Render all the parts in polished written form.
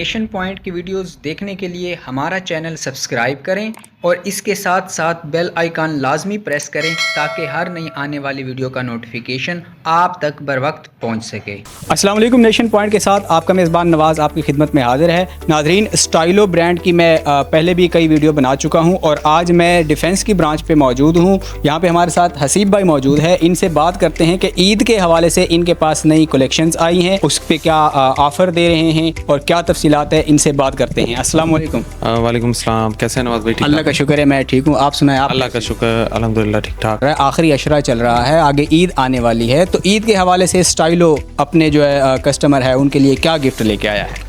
Nation point की videos देखने के लिए हमारा चैनल सब्सक्राइब करें और इसके साथ साथ बेल आइकन लाजमी प्रेस करें ताकि हर नई आने वाली वीडियो का नोटिफिकेशन आप तक बर वक्त पहुँच सके। अस्सलाम वालेकुम। नेशन पॉइंट के साथ आपका मेज़बान नवाज़ आपकी खिदमत में हाजिर है। नाजरीन, स्टाइलो ब्रांड की मैं पहले भी कई वीडियो बना चुका हूं और आज मैं डिफेंस की ब्रांच पे मौजूद हूं। यहां पे हमारे साथ हसीब भाई मौजूद है। इनसे बात करते हैं कि ईद के हवाले से इनके पास नई कलेक्शंस आई हैं, उस पर क्या ऑफ़र दे रहे हैं और क्या तफसीलात है, इनसे बात करते हैं। अस्सलाम वालेकुम। वालेकुम सलाम। कैसे हैं नवाज़ भाई? अल्लाह का शुक्र है, मैं ठीक हूँ। आप सुनाएं? आप? अल्लाह का शुक्र, अल्हम्दुलिल्लाह ठीक ठाक। आखिरी अशरा चल रहा है, आगे ईद आने वाली है, तो ईद के हवाले से स्टाइलो अपने जो है कस्टमर है उनके लिए क्या गिफ्ट लेके आया है?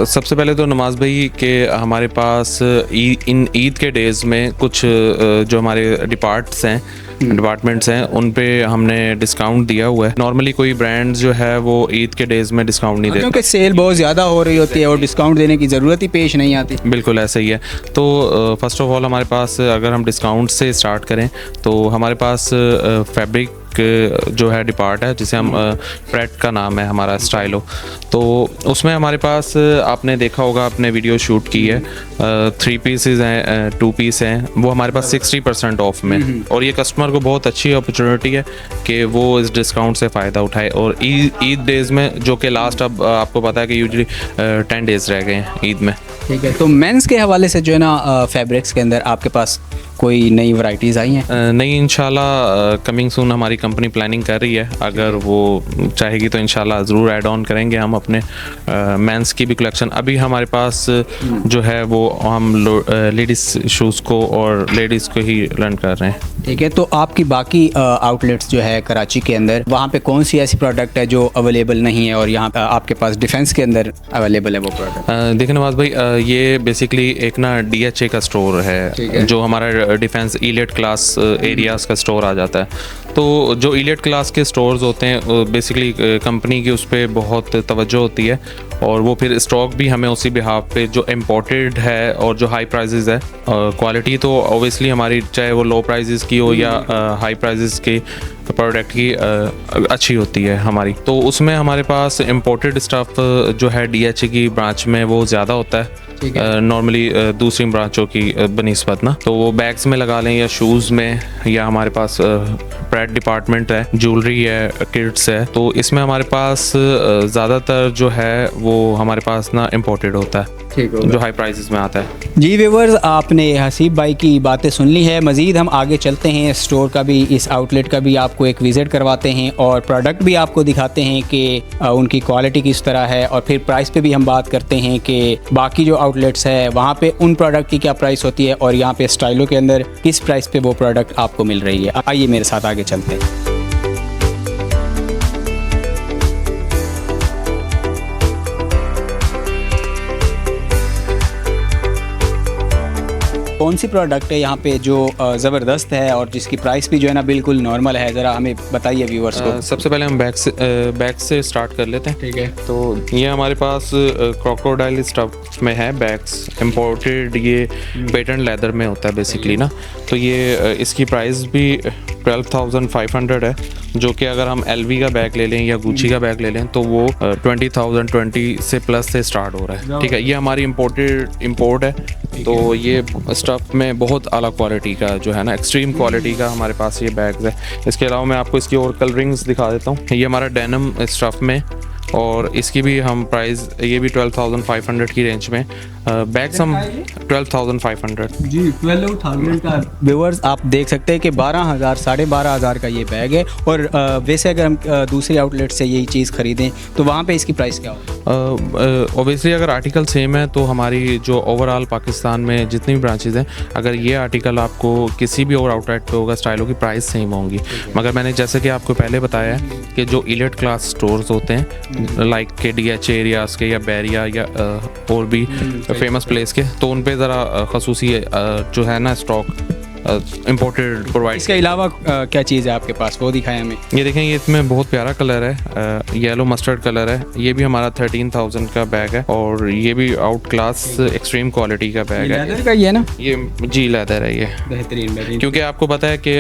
सबसे पहले तो नमाज भाई के हमारे पास इन ईद के डेज़ में कुछ जो हमारे डिपार्टमेंट्स हैं उन पे हमने डिस्काउंट दिया हुआ है। नॉर्मली कोई ब्रांड जो है वो ईद के डेज़ में डिस्काउंट नहीं देते क्योंकि सेल बहुत ज़्यादा हो रही होती है और डिस्काउंट देने की ज़रूरत ही पेश नहीं आती। बिल्कुल ऐसा ही है। तो फर्स्ट ऑफ ऑल हमारे पास अगर हम डिस्काउंट से स्टार्ट करें तो हमारे पास फैब्रिक जो है डिपार्ट है जिसे हम प्रेट का नाम है हमारा स्टाइलो, तो उसमें हमारे पास आपने देखा होगा, आपने वीडियो शूट की है, 3 पीसेज हैं, 2 पीस हैं, वो हमारे पास 60% ऑफ में। और ये कस्टमर को बहुत अच्छी अपॉर्चुनिटी है कि वो इस डिस्काउंट से फ़ायदा उठाए। और ईद डेज़ में जो कि लास्ट अब आपको पता है कि यूजुअली 10 डेज़ रह गए हैं ईद में। ठीक है, तो मेंस के हवाले से जो है ना फैब्रिक्स के अंदर आपके पास कोई नई वैरायटीज़ आई हैं? नहीं, इंशाल्लाह कमिंग सून हमारी कंपनी प्लानिंग कर रही है। अगर वो चाहेगी तो इंशाल्लाह ज़रूर ऐड ऑन करेंगे हम अपने मेंस की भी कलेक्शन। अभी हमारे पास जो है वो हम लेडीज़ शूज़ को और लेडीज़ को ही लॉन्च कर रहे हैं। ठीक है, तो आपकी बाकी आउटलेट्स जो है कराची के अंदर, वहाँ पे कौन सी ऐसी प्रोडक्ट है जो अवेलेबल नहीं है और यहाँ आपके पास डिफेंस के अंदर अवेलेबल है वो प्रोडक्ट? देखिए नवाज़ भाई, ये बेसिकली एक ना DHA का स्टोर है जो हमारा डिफेंस इलीट क्लास एरियाज़ का स्टोर आ जाता है। तो जो इलीट क्लास के स्टोर्स होते हैं बेसिकली कंपनी की उस पर बहुत तवज्जो होती है और वो फिर स्टॉक भी हमें उसी बिहाफ पे जो इम्पोर्टेड है और जो हाई प्राइजेस है, क्वालिटी तो ओबियसली हमारी चाहे वो लो प्राइजेस की हो या हाई प्राइजेस की प्रोडक्ट की अच्छी होती है हमारी। तो उसमें हमारे पास इम्पोर्टेड स्टफ़ जो है DHA की ब्रांच में वो ज़्यादा होता है नॉर्मली दूसरी ब्रांचों की बनिस्बत ना। तो वो बैग्स में लगा लें या शूज़ में, या हमारे पास प्रेट डिपार्टमेंट है, ज्वेलरी है, किड्स है, तो इसमें हमारे पास ज़्यादातर जो है वो हमारे पास ना इम्पोर्टेड होता है जो हाई प्राइसेस में आता है। जी व्यूअर्स, आपने हसीब भाई की बातें सुन ली है। मज़ीद हम आगे चलते हैं, स्टोर का भी, इस आउटलेट का भी आपको एक विज़िट करवाते हैं और प्रोडक्ट भी आपको दिखाते हैं कि उनकी क्वालिटी किस तरह है, और फिर प्राइस पे भी हम बात करते हैं कि बाकी जो आउटलेट्स है वहाँ पे उन प्रोडक्ट की क्या प्राइस होती है और यहाँ पे स्टाइलो के अंदर किस प्राइस पे वो प्रोडक्ट आपको मिल रही है। आइए मेरे साथ आगे चलते हैं। कौन सी प्रोडक्ट है यहाँ पे जो ज़बरदस्त है और जिसकी प्राइस भी जो है ना बिल्कुल नॉर्मल है, ज़रा हमें बताइए व्यूअर्स को। सबसे पहले हम बैग से स्टार्ट कर लेते हैं। ठीक है, तो ये हमारे पास क्रोकोडाइल स्टफ में है बैग्स, इम्पोर्टेड, ये पेटेंट लेदर में होता है बेसिकली ना। तो ये इसकी प्राइस भी 12,500 है, जो कि अगर हम LV का बैग ले लें या गुची का बैग ले लें तो वो 20,020 से प्लस से स्टार्ट हो रहा है। ठीक है, ये हमारी इम्पोर्ट है। तो ये स्टफ़ में बहुत आला क्वालिटी का जो है ना, एक्सट्रीम क्वालिटी का हमारे पास ये बैग्स है। इसके अलावा मैं आपको इसकी और कलरिंग्स दिखा देता हूँ। ये हमारा डेनिम स्टफ़ में, और इसकी भी हम प्राइस, ये भी 12,500 की रेंज में बैग्स हम 12,500 जी 12,000 का। व्यूअर्स आप देख सकते हैं कि 12,000 12,500 का ये बैग है। और वैसे अगर हम दूसरे आउटलेट से यही चीज़ ख़रीदें तो वहाँ पे इसकी प्राइस क्या होगी? ओबियसली अगर आर्टिकल सेम है तो हमारी जो ओवरऑल पाकिस्तान में जितनी भी ब्रांचेज हैं, अगर ये आर्टिकल आपको किसी भी और आउटलेट पे होगा स्टाइलो की प्राइस सेम होंगी। मगर मैंने जैसे कि आपको पहले बताया है कि जो इलीट क्लास स्टोर्स होते हैं लाइक के DHA एरियाज़ के या बैरिया या और भी फेमस प्लेस के, तो उन पे ज़रा खसूसी जो है ना स्टॉक इम्पोर्टेड प्रोवाइड। इसके अलावा क्या चीज़ है आपके पास, वो दिखाएं हमें। ये देखें, ये इसमें बहुत प्यारा कलर है, येलो मस्टर्ड कलर है। ये भी हमारा 13,000 का बैग है और ये भी आउट क्लास एक्सट्रीम क्वालिटी का बैग है। लेदर का ही है ना? ये जी लेदर है ये, बेहतरीन। क्योंकि आपको पता है कि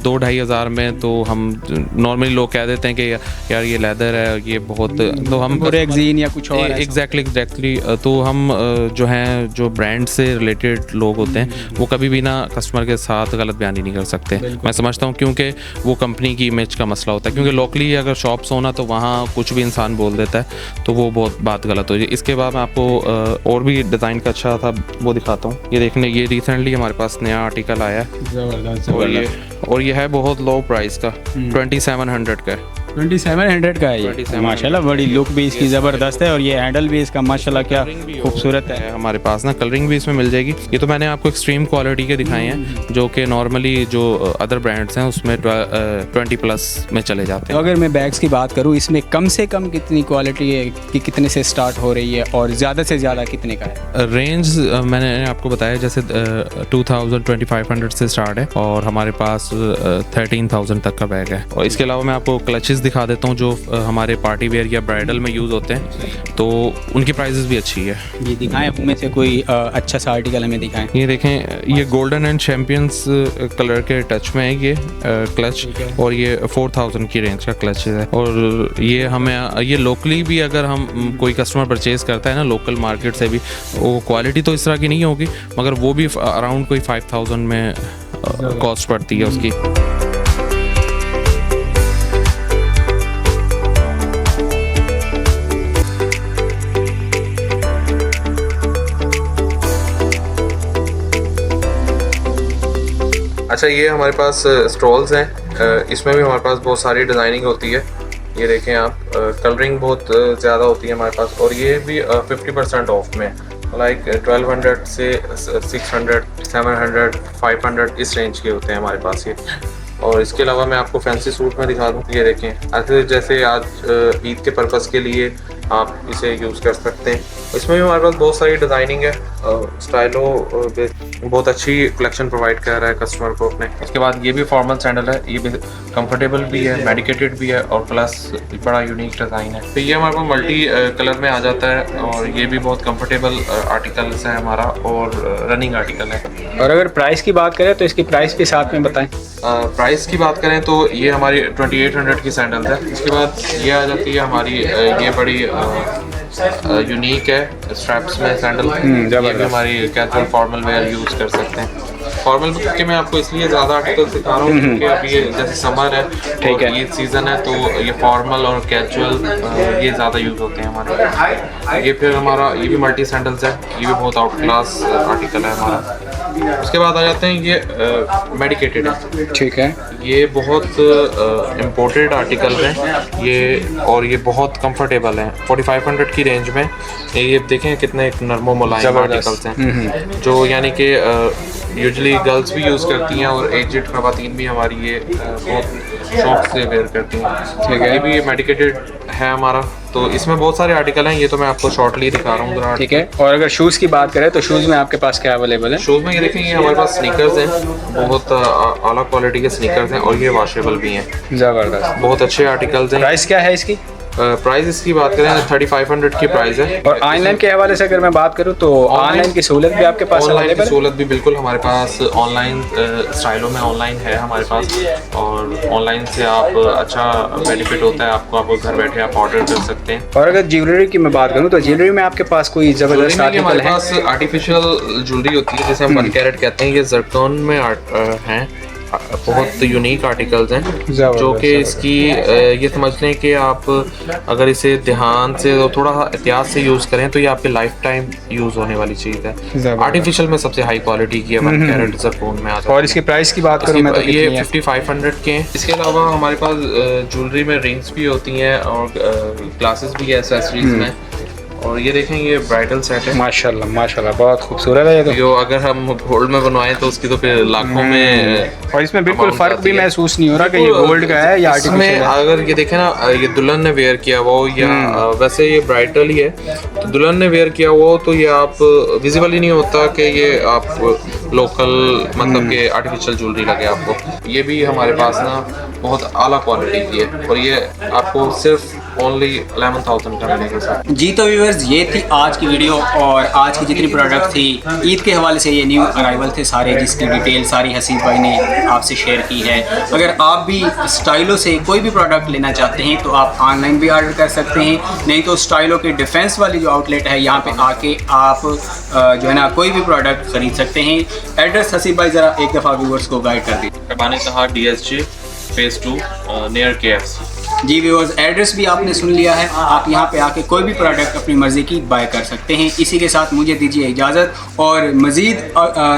2-2.5 हज़ार में तो हम नॉर्मली लोग कह देते हैं कि यार ये लेदर है, ये बहुत, तो हम रेक्सीन या कुछ और एग्जैक्टली तो हम जो हैं, जो ब्रांड से रिलेटेड लोग होते हैं वो कभी भी ना कस्टमर के साथ गलत बयानी नहीं कर सकते। मैं समझता हूँ, क्योंकि वो कंपनी की इमेज का मसला होता है, क्योंकि लोकली अगर शॉप्स होना तो वहाँ कुछ भी इंसान बोल देता है तो वो बहुत बात गलत हो जाए। इसके बाद मैं आपको और भी डिज़ाइन का अच्छा था वो दिखाता हूँ। ये देखने, ये रिसेंटली हमारे पास नया आर्टिकल आया है और ये है बहुत लो प्राइस का, 2700 का है। 2700 का है ये, माशाल्लाह बड़ी लुक भी इसकी ज़बरदस्त है और ये हैंडल भी इसका माशाल्लाह क्या खूबसूरत है। हमारे पास ना कलरिंग भी इसमें मिल जाएगी। ये तो मैंने आपको एक्सट्रीम क्वालिटी के दिखाए हैं, जो कि नॉर्मली जो अदर ब्रांड्स हैं उसमें 20+ में चले जाते हैं। तो अगर मैं बैग्स की बात करूँ, इसमें कम से कम कितनी क्वालिटी है कि कितने से स्टार्ट हो रही है और ज़्यादा से ज़्यादा कितने का है? रेंज मैंने आपको बताया, जैसे 2000-2500 से स्टार्ट है और हमारे पास 13,000 तक का बैग है। और इसके अलावा मैं आपको क्लचेस दिखा देता हूँ जो हमारे पार्टी वेयर या ब्राइडल में यूज़ होते हैं, तो उनकी प्राइसेस भी अच्छी है। ये दिखाएं, उनमें से कोई अच्छा सा आर्टिकल हमें दिखाएं। ये देखें, ये गोल्डन एंड चैम्पियंस कलर के टच में है ये क्लच, और ये 4000 की रेंज का क्लच है। और ये हमें ये लोकली भी अगर हम कोई कस्टमर परचेज़ करता है ना लोकल मार्केट से भी, वो क्वालिटी तो इस तरह की नहीं होगी, मगर वो भी अराउंड कोई 5000 में कॉस्ट पड़ती है उसकी। अच्छा, ये हमारे पास स्टॉल्स हैं, इसमें भी हमारे पास बहुत सारी डिज़ाइनिंग होती है। ये देखें आप, कलरिंग बहुत ज़्यादा होती है हमारे पास, और ये भी 50% ऑफ में, लाइक 1200 से 600, 700, 500 इस रेंज के होते हैं हमारे पास ये। और इसके अलावा मैं आपको फैंसी सूट में दिखा दूँ। ये देखें, ऐसे जैसे आज ईद के पर्पज़ के लिए आप इसे यूज़ कर सकते हैं। इसमें भी हमारे पास बहुत सारी डिज़ाइनिंग है, स्टाइलो बहुत अच्छी कलेक्शन प्रोवाइड कर रहा है कस्टमर को अपने। इसके बाद ये भी फॉर्मल सैंडल है, ये भी कंफर्टेबल भी है, मेडिकेटेड भी है, और प्लस बड़ा यूनिक डिज़ाइन है। तो ये हमारे पास मल्टी कलर में आ जाता है, और ये भी बहुत कंफर्टेबल आर्टिकल्स है हमारा, और रनिंग आर्टिकल है। और अगर प्राइस की बात करें तो इसकी प्राइस भी साथ में बताएं। प्राइस की बात करें तो ये हमारी 2800 की सैंडल है। इसके बाद ये आ जाती है हमारी, ये बड़ी यूनिक है स्ट्रैप्स में सैंडल। ये भी हमारी कैजुअल फॉर्मल वेयर यूज़ कर सकते हैं। फॉर्मल के मैं आपको इसलिए ज़्यादा आर्टिकल दिखा रहा हूँ क्योंकि अभी ये जैसे समर है, ठीक है, ईद सीज़न है, तो ये फॉर्मल और कैजुअल ये ज़्यादा यूज़ होते हैं हमारे। ये फिर हमारा ये भी मल्टी सैंडल्स है, ये भी बहुत आउट क्लास आर्टिकल है हमारा। उसके बाद आ जाते हैं ये मेडिकेटेड है, ठीक है, ये बहुत इम्पोर्टेड आर्टिकल हैं ये, और ये बहुत कंफर्टेबल हैं। 4500 की रेंज में ये देखें कितने नरमो मुलायम आर्टिकल्स हैं, जो यानी कि यूजुअली गर्ल्स भी यूज़ करती हैं, और एजेड ख़वातीन भी हमारी ये बहुत शौक से वेयर करती हैं, ठीक है। ये भी मेडिकेटेड है हमारा। तो इसमें बहुत सारे आर्टिकल हैं, ये तो मैं आपको शॉर्टली दिखा रहा हूँ, ठीक है। और अगर शूज़ की बात करें तो शूज़ में आपके पास क्या अवेलेबल है? शूज़ में ये देखें, ये हमारे पास स्नीकर्स हैं, बहुत आला क्वालिटी के स्नीकर्स हैं, और ये वॉशेबल भी हैं, ज़बरदस्त, बहुत अच्छे आर्टिकल्स हैं। प्राइस क्या है इसकी? प्राइस इसकी बात करें 3500 की प्राइस है। और ऑनलाइन के हवाले से अगर मैं बात करूं तो ऑनलाइन की सहूलत भी आपके पास ऑनलाइन की सहूलत भी बिल्कुल हमारे पास ऑनलाइन स्टाइलों में ऑनलाइन है हमारे पास, और ऑनलाइन से आप अच्छा बेनिफिट होता है आपको, आप घर बैठे आप ऑर्डर कर सकते हैं। और अगर ज्वेलरी की मैं बात करूं तो ज्वेलरी में आपके पास कोई ज़बरदस्त हमारे पास आर्टिफिशियल ज्वेलरी होती है, जिसे हम 1 कैरेट कहते हैं, ये जरतौन में हैं, बहुत यूनिक आर्टिकल्स हैं, जो कि इसकी ये समझ लें कि आप अगर इसे ध्यान से थोड़ा एहतियात से यूज़ करें तो ये आपके लाइफ टाइम यूज़ होने वाली चीज़ है। आर्टिफिशियल में सबसे हाई क्वालिटी की है, 1 कैरेट जरतौन में आता है। और इसकी प्राइस की बात करूं मैं तो ये 5500 के हैं। इसके अलावा हमारे पास ज्वेलरी में रिंग्स भी होती हैं, और ग्लासेस भी है एक्सेसरीज में, और ये देखें ये ब्राइडल सेट है। माशाल्लाह माशाल्लाह, बहुत खूबसूरत है ये तो। जो अगर हम गोल्ड में बनवाएं तो उसकी तो फिर लाखों में, और इसमें बिल्कुल amount फ़र्क आती भी है। महसूस नहीं हो रहा कि ये गोल्ड का है या इसमें आर्टिफिशियल है। अगर ये देखें ना, ये दुल्हन ने वेयर किया हुआ हो या वैसे ये ब्राइडल ही है, तो दुल्हन ने वेयर किया हुआ हो तो ये आप विजिबल ही नहीं होता कि ये आप लोकल मतलब के आर्टिफिशियल ज्वेलरी लगे आपको। ये भी हमारे पास ना बहुत आला क्वालिटी की है और ये आपको सिर्फ ओनली 11,000 का मिलेगा सर। जी तो व्यूअर्स, ये थी आज की वीडियो और आज की जितनी प्रोडक्ट थी ईद के हवाले से ये न्यू अराइवल थे सारे, जिसकी डिटेल सारी हसीब भाई ने आपसे शेयर की है। अगर आप भी स्टाइलो से कोई भी प्रोडक्ट लेना चाहते हैं तो आप ऑनलाइन भी ऑर्डर कर सकते हैं, नहीं तो स्टाइलो के डिफेंस वाली जो आउटलेट है यहाँ पे आके आप जो है ना कोई भी प्रोडक्ट खरीद सकते हैं। एड्रेस हसीब भाई ज़रा एक दफ़ा व्यूअर्स को गाइड कर दीजिए। रबानी कहा DSG फेज़ 2 नियर KFC। जी व्यूअर्स, एड्रेस भी आपने सुन लिया है, आप यहाँ पे आके कोई भी प्रोडक्ट अपनी मर्ज़ी की बाय कर सकते हैं। इसी के साथ मुझे दीजिए इजाज़त, और मज़ीद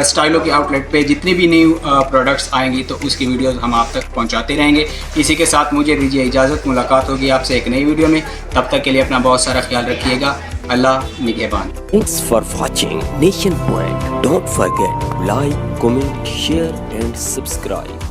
स्टाइलो के आउटलेट पे जितनी भी न्यू प्रोडक्ट्स आएंगी तो उसकी वीडियोस हम आप तक पहुँचाते रहेंगे। इसी के साथ मुझे दीजिए इजाज़त, मुलाकात होगी आपसे एक नई वीडियो में। तब तक के लिए अपना बहुत सारा ख्याल रखिएगा। अल्लाह निगहबान। Thanks for watching Nation Point. Don't forget like, comment, share and subscribe.